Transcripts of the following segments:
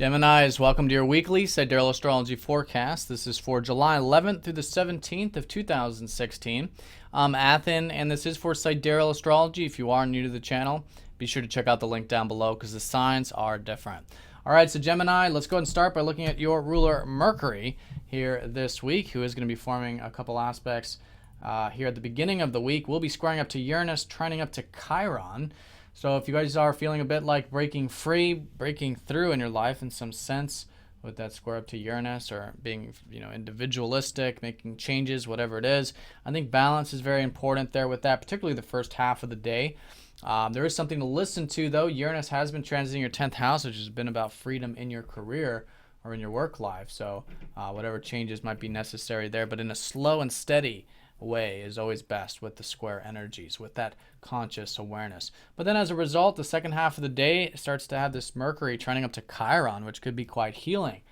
Geminis, welcome to your weekly Sidereal Astrology forecast. This is for July 11th through the 17th of 2016. I'm Athen, and this is for Sidereal Astrology. If you are new to the channel, be sure to check out the link down below because the signs are different. All right, so Gemini, let's go ahead and start by looking at your ruler Mercury here this week, who is going to be forming a couple aspects here at the beginning of the week. We'll be squaring up to Uranus, trining up to Chiron. So if you guys are feeling a bit like breaking free, breaking through in your life in some sense with that square up to Uranus, or being, individualistic, making changes, whatever it is, I think balance is very important there with that, particularly the first half of the day. There is something to listen to, though. Uranus has been transiting your 10th house, which has been about freedom in your career or in your work life. So whatever changes might be necessary there, but in a slow and steady way is always best with the square energies, with that conscious awareness. But then as a result, the second half of the day starts to have this Mercury trending up to Chiron, which could be quite healing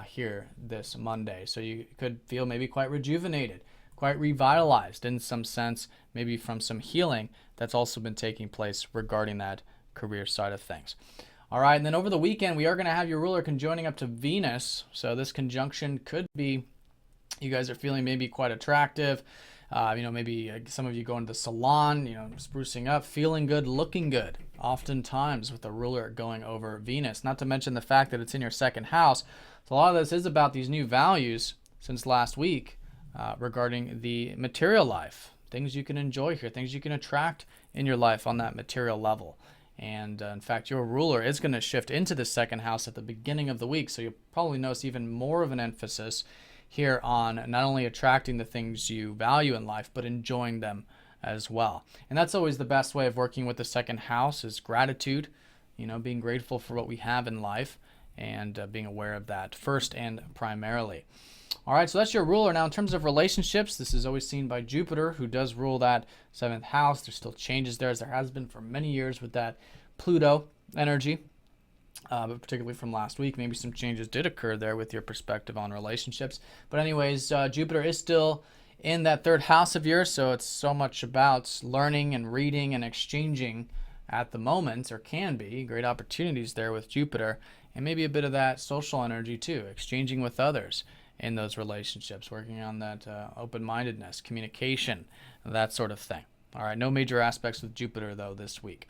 here this Monday. So you could feel maybe quite rejuvenated, quite revitalized in some sense, maybe from some healing that's also been taking place regarding that career side of things. All right, and then over the weekend, we are going to have your ruler conjoining up to Venus. So this conjunction could be you guys are feeling maybe quite attractive. Maybe some of you go into the salon, sprucing up, feeling good, looking good. Oftentimes with the ruler going over Venus, not to mention the fact that it's in your second house. So a lot of this is about these new values since last week regarding the material life, things you can enjoy here, things you can attract in your life on that material level. And in fact, your ruler is going to shift into the second house at the beginning of the week. So you'll probably notice even more of an emphasis here on not only attracting the things you value in life, but enjoying them as well. And that's always the best way of working with the second house is gratitude, being grateful for what we have in life and being aware of that first and primarily. All right, so that's your ruler. Now, in terms of relationships, this is always seen by Jupiter, who does rule that seventh house. There's still changes there, as there has been for many years with that Pluto energy. But particularly from last week, maybe some changes did occur there with your perspective on relationships. But anyways, Jupiter is still in that third house of yours, so it's so much about learning and reading and exchanging at the moment, or can be. Great opportunities there with Jupiter, and maybe a bit of that social energy too, exchanging with others in those relationships, working on that open-mindedness, communication, that sort of thing. All right, no major aspects with Jupiter, though, this week.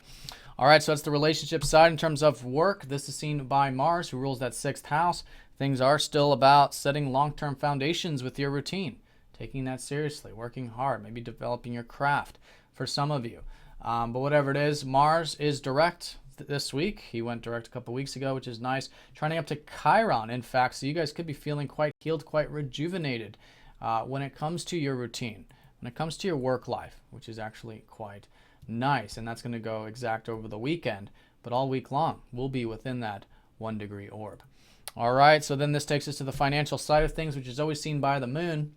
All right, so that's the relationship side. In terms of work, this is seen by Mars, who rules that sixth house. Things are still about setting long-term foundations with your routine, taking that seriously, working hard, maybe developing your craft for some of you. But whatever it is, Mars is direct this week. He went direct a couple weeks ago, which is nice. Trending up to Chiron, in fact, so you guys could be feeling quite healed, quite rejuvenated when it comes to your routine, when it comes to your work life, which is actually quite nice. And that's going to go exact over the weekend, but all week long we'll be within that 1 degree orb. All right, so then this takes us to the financial side of things, which is always seen by the moon,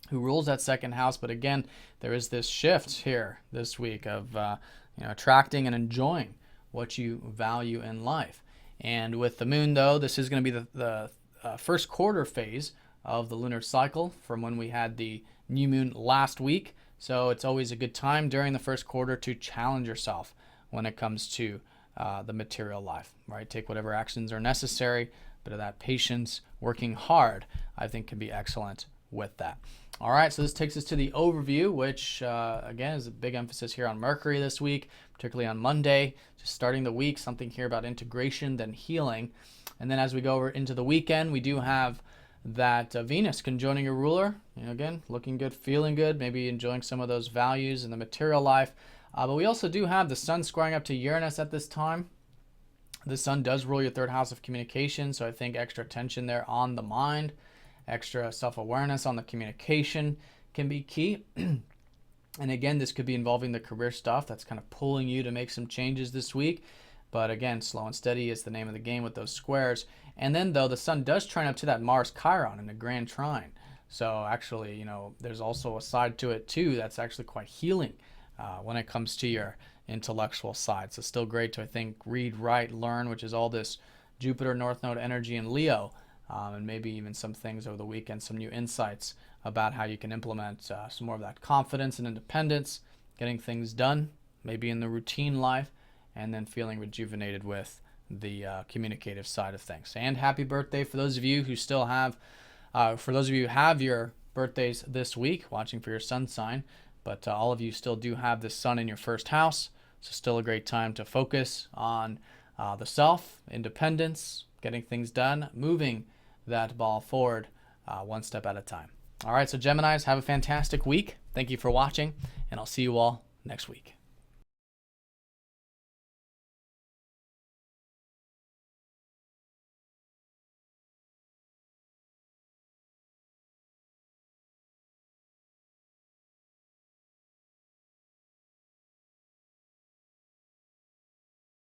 who rules that second house. But again, there is this shift here this week of attracting and enjoying what you value in life. And with the moon, though, this is going to be the first quarter phase of the lunar cycle from when we had the new moon last week. So it's always a good time during the first quarter to challenge yourself when it comes to the material life, right? Take whatever actions are necessary, but of that patience, working hard, I think can be excellent with that. All right, so this takes us to the overview, which again is a big emphasis here on Mercury this week, particularly on Monday, just starting the week, something here about integration, then healing. And then as we go over into the weekend, we do have that Venus conjoining your ruler, again, looking good, feeling good, maybe enjoying some of those values in the material life. But we also do have the sun squaring up to Uranus at this time. The sun does rule your third house of communication, so I think extra attention there on the mind, extra self-awareness on the communication can be key. And again, this could be involving the career stuff that's kind of pulling you to make some changes this week. But again, slow and steady is the name of the game with those squares. And then, though, the sun does trine up to that Mars-Chiron in a grand trine. So actually, there's also a side to it, too, that's actually quite healing when it comes to your intellectual side. So still great to, I think, read, write, learn, which is all this Jupiter North Node energy in Leo. And maybe even some things over the weekend, some new insights about how you can implement some more of that confidence and independence, getting things done, maybe in the routine life, and then feeling rejuvenated with the communicative side of things. And happy birthday for those of you who still have, for those of you who have your birthdays this week, watching for your sun sign, but all of you still do have the sun in your first house, so still a great time to focus on the self, independence, getting things done, moving that ball forward one step at a time. All right, so Geminis, have a fantastic week. Thank you for watching, and I'll see you all next week.